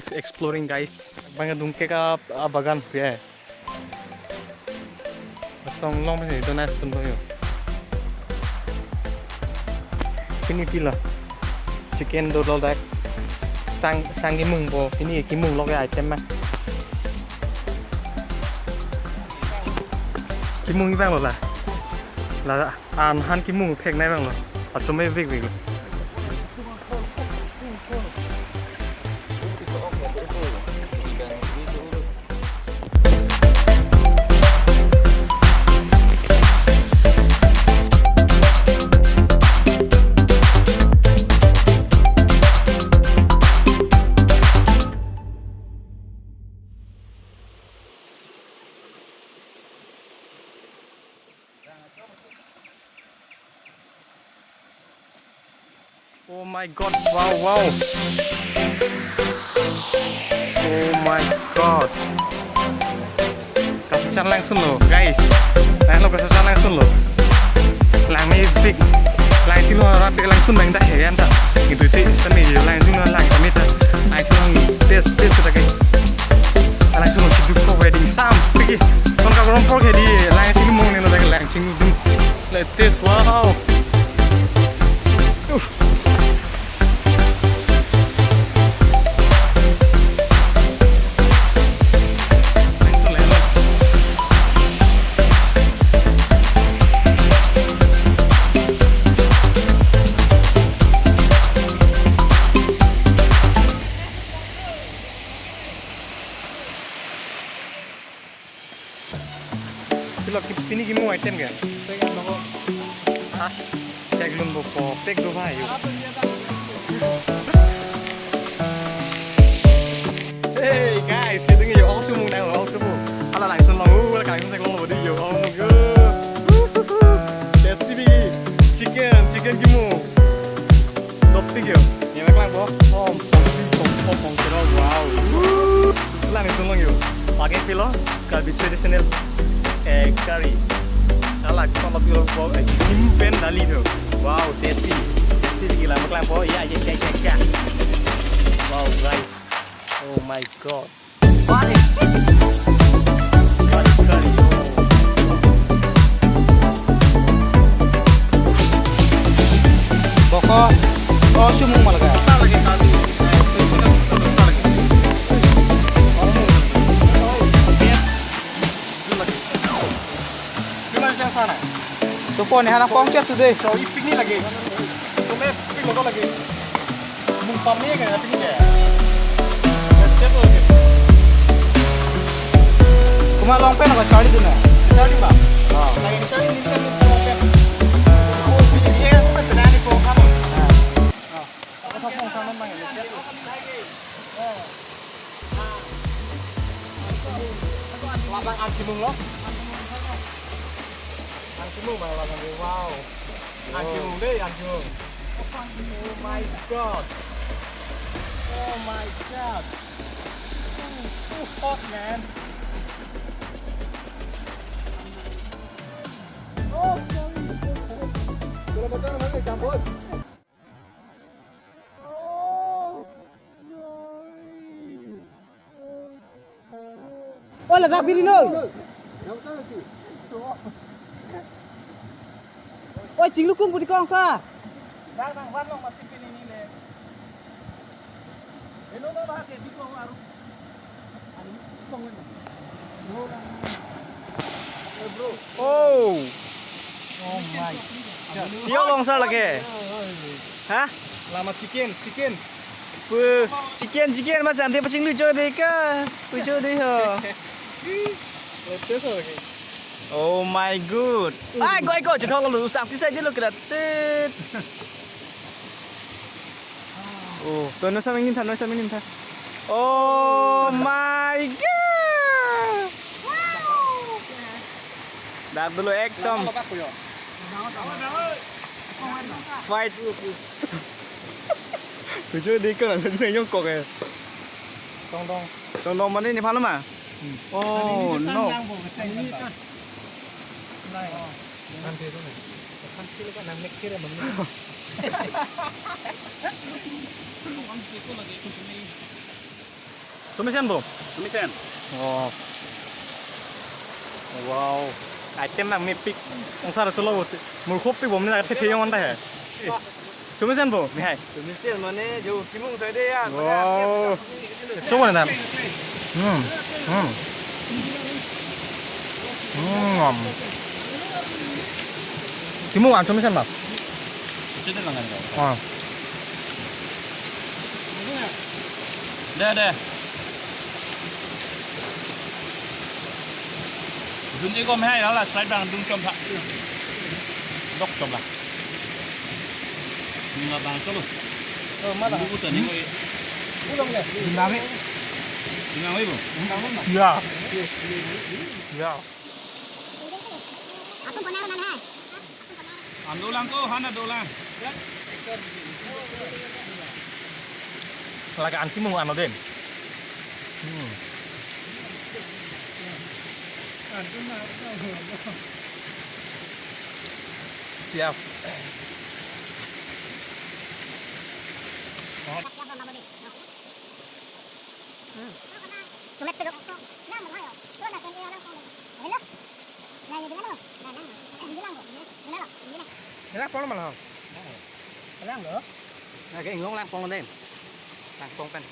try exploring, guys. Bang dungke ka bagan ya. Song long masih itu nice tuh yo. Ini pila. Chicken dodol dak. Sang kimung bo. Ini kimung lo cái item mah. Kimung ini bang lo lah. Lah han kimung phek nai bang lo. Atau me big. Oh my god, wow. Oh my god. Kasochan langsung loh, guys. Nah, lo kasochan langsung loh. Lang may big. Lang sih lo rapi langsung bang tak heran tak. Gitu itu seni langsung lo lang kami tak. Langsung tes sudah kayak. Langsung lo hidup kau wedding sampai. Kon kau rompol kayak di langsung mau nih lo tak langsung tes wow. Pini kimu item kan? Hah? Saya belum buka. Pek do bhai. Hey guys, kita ni yo chomung đang ở chomung. Ala langsung long, ala langsung saya long đi yo. Oh my god. Tasty chicken kimu. Topping yo. Ni nak lang bo. Pom kira wow. Langsung long yo. Pakai pilo, kalbi traditional curry. Salah sama pilo bo impen dali tu. Wow, tasty gila maklang po. Ya. Wow guys. Oh my god. What is curry? Boko. Oh, chomung malah kan. Lagi kali. Sana. Sopo ni hana pong chat today. So ipik ni lagi. Tume pik logo lagi. Mung pam ni kan ipik ni ya. Chat lagi. Kuma long pen apa cari tu na? Cari ba? Ha. Lagi ni cari ni long pen. Oh, ni dia apa senani pong kamu. Ha. Apa pong kamu mang ni chat. Labang akimung lo. Chomung malah langsung wow. Chomung deh, chomung. Oh my god. Too hot man. Oh sorry. Kalau betul mana campur? Oh letak pilih nol. Ôi chính lúc cung của đi con xa. Đang văn lòng mà xin cái này lên. Đến lúc đó ba cái đi con à. Không lên. Oh. Oh my. Dia long sa lagi. Hah? Lama chicken. Chicken mas nanti pasang lucu deh ka. Lucu deh ho. Lepas lagi. Oh my god. Go, chỉ thong lu sạc tí xe chứ lu kìa tít. Tôi nói sao mình nhìn thật. Oh my god. Đạt dulu ektom. Fight. Tôi chưa đi cơ là sân nhông cột kìa. Tông mà đi này phát lắm à? Oh no. Nanti tu ni. Nanti lepas nak make kira mana? Orang kita lagi tu ni. Tumisan bro. Tumisan. Oh. Wow. Item nang mipik. Ang sarap sa lawot. Mulkopik bom na kasi yung anda he. Tumisan bro. Mihai. Tumisan mana jauh chomung saya dia. Wow. Coba nanti. Chomung ăn tumisan bro. Sudah lah kan. Oh. Dah. Dun ini kau mehai lah, slide bang dun com tak. Dok com lah. Nggak bang tu lu. Mana? Buku tu ni kau. Ulang deh. Dinami. Dinami bu. Ya. Ya. Aku pernah dengan hai. Am dolang kau, hana dolang. Lagi anti mau anu den. Siap. Sumet pegok. Nah, mau ayo. Tuh nak yang orang kau. Hello. Nah, ini gimana lo? Nah, bilang lo. Gimana lo? Gimana? Enak pon malah. Lang nữa. Này cái ngông lang phong lên. Lang phong pen.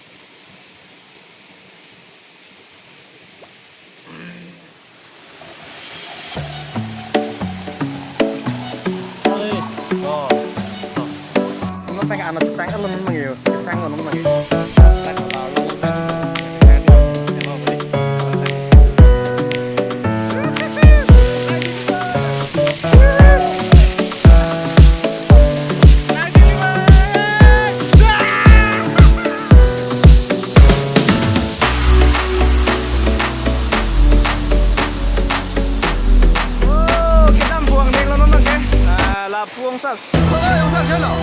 Nó tăng ăn nó tăng ăn lên mà nhiều. Sang rồi nó mà nhiều. Buông sạc. Ông sạc chưa nào?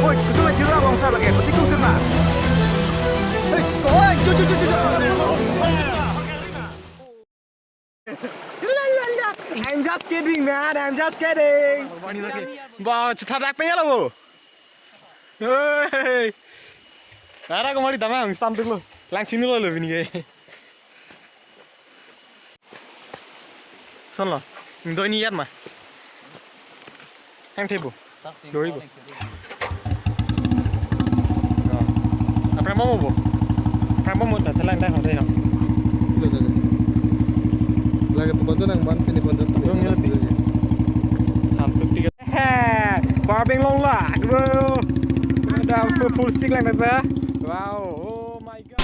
Ôi, cứ xuống lại chứ ông sạc là kẻ có tích công thương mà. Ê, có ơi, chú. I'm just kidding man, I'm just kidding. Wow, thật đặc bé lắm bộ. Ê. Ara kemari tamang santuk lo. Langsung lo bini ke. Son lo. Doi ni yat ma. Hang tebu. Doi bu. Apa mau bu? Apa mau dah telang dah hari nak. Lagi pembantu nang ban pini pembantu. Belum ngerti. Hampir tiga. Barbing long lah. Wow. Dah full stick lang dah. Wow. Oh my god.